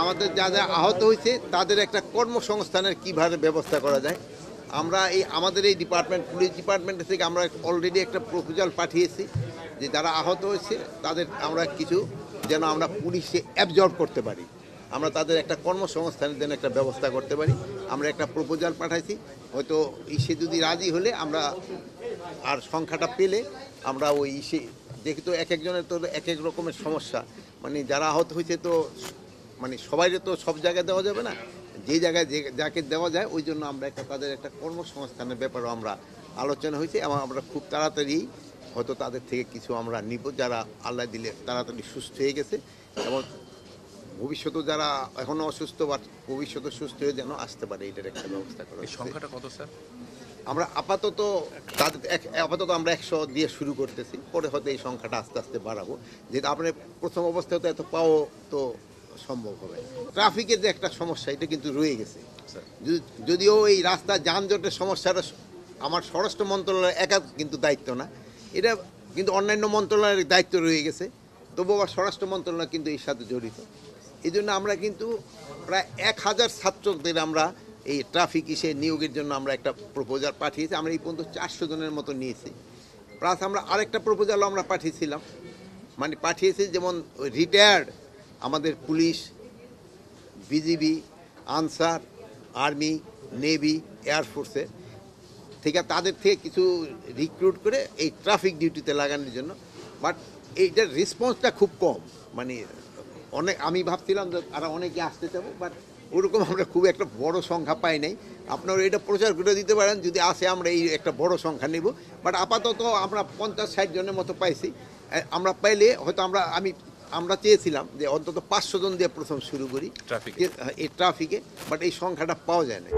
আমাদের যা যা আহত হয়েছে তাদের একটা কর্মসংস্থানের কীভাবে ব্যবস্থা করা যায়। আমরা আমাদের এই ডিপার্টমেন্ট পুলিশ ডিপার্টমেন্ট থেকে আমরা অলরেডি একটা প্রপোজাল পাঠিয়েছি যে যারা আহত হয়েছে তাদের আমরা কিছু যেন আমরা পুলিশে অ্যাবজর্ব করতে পারি, আমরা তাদের একটা কর্মসংস্থানের জন্য একটা ব্যবস্থা করতে পারি। আমরা একটা প্রপোজাল পাঠাইছি, হয়তো সে যদি রাজি হলে আমরা আর সংখ্যাটা পেলে আমরা ওই যেহেতু এক একজনের তো এক এক রকমের সমস্যা, মানে যারা আহত হয়েছে তো মানে সবাইকে তো সব জায়গায় দেওয়া যাবে না, যে জায়গায় যাকে দেওয়া যায় ওই জন্য আমরা তাদের একটা কর্মসংস্থানের ব্যাপারেও আমরা আলোচনা হয়েছে এবং আমরা খুব তাড়াতাড়ি হয়তো তাদের থেকে কিছু আমরা নিব যারা আল্লাহ দিলে তাড়াতাড়ি সুস্থ হয়ে গেছে, এবং ভবিষ্যতে যারা এখনও অসুস্থ বা ভবিষ্যতে সুস্থ হয়ে যেন আসতে পারে এটার একটা ব্যবস্থা করা। এই সংখ্যাটা কত স্যার? আমরা আপাতত আমরা 100 দিয়ে শুরু করতেছি, পরে হয়তো এই সংখ্যাটা আস্তে আস্তে বাড়াবো, যেটা আপনার প্রথম অবস্থায় তো এত পাওয়া তো সম্ভব হবে। ট্রাফিকের যে একটা সমস্যা এটা কিন্তু রয়ে গেছে, যদিও এই রাস্তা যানজটের সমস্যাটা আমার স্বরাষ্ট্র মন্ত্রণালয়ের একা কিন্তু দায়িত্ব না, এটা কিন্তু অন্যান্য মন্ত্রণালয়ের দায়িত্ব রয়ে গেছে, তবু আবার স্বরাষ্ট্র মন্ত্রণালয় কিন্তু এর সাথে জড়িত। এই জন্য আমরা কিন্তু প্রায় 1000 ছাত্রদের আমরা এই ট্রাফিক নিয়োগের জন্য আমরা একটা প্রপোজাল পাঠিয়েছি। আমরা এই পর্যন্ত 400 জনের মতো নিয়েছি। প্লাস আমরা আরেকটা প্রপোজালও আমরা পাঠিয়েছিলাম, মানে পাঠিয়েছি যেমন রিটায়ার্ড আমাদের police, BGB, Ansar, army, navy, এয়ারফোর্সের থেকে তাদের থেকে কিছু রিক্রুট করে এই ট্রাফিক ডিউটিতে লাগানোর জন্য। বাট এইটার রেসপন্সটা খুব কম, মানে আমি ভাবছিলাম যে আরও অনেকে আসতে চাবো, বাট ওরকম আমরা খুব একটা বড় সংখ্যা পাই নাই। আপনারা এটা প্রচার করে দিতে পারেন, যদি আসে আমরা এই একটা বড় সংখ্যা নেব। বাট আপাতত আমরা 50-60 জনের মতো পাইছি। আমরা পাইলে হয়তো আমরা চেয়েছিলাম যে অন্তত 500 জন দিয়ে প্রথম শুরু করি এই ট্রাফিকে, বাট এই সংখ্যাটা পাওয়া যায় না।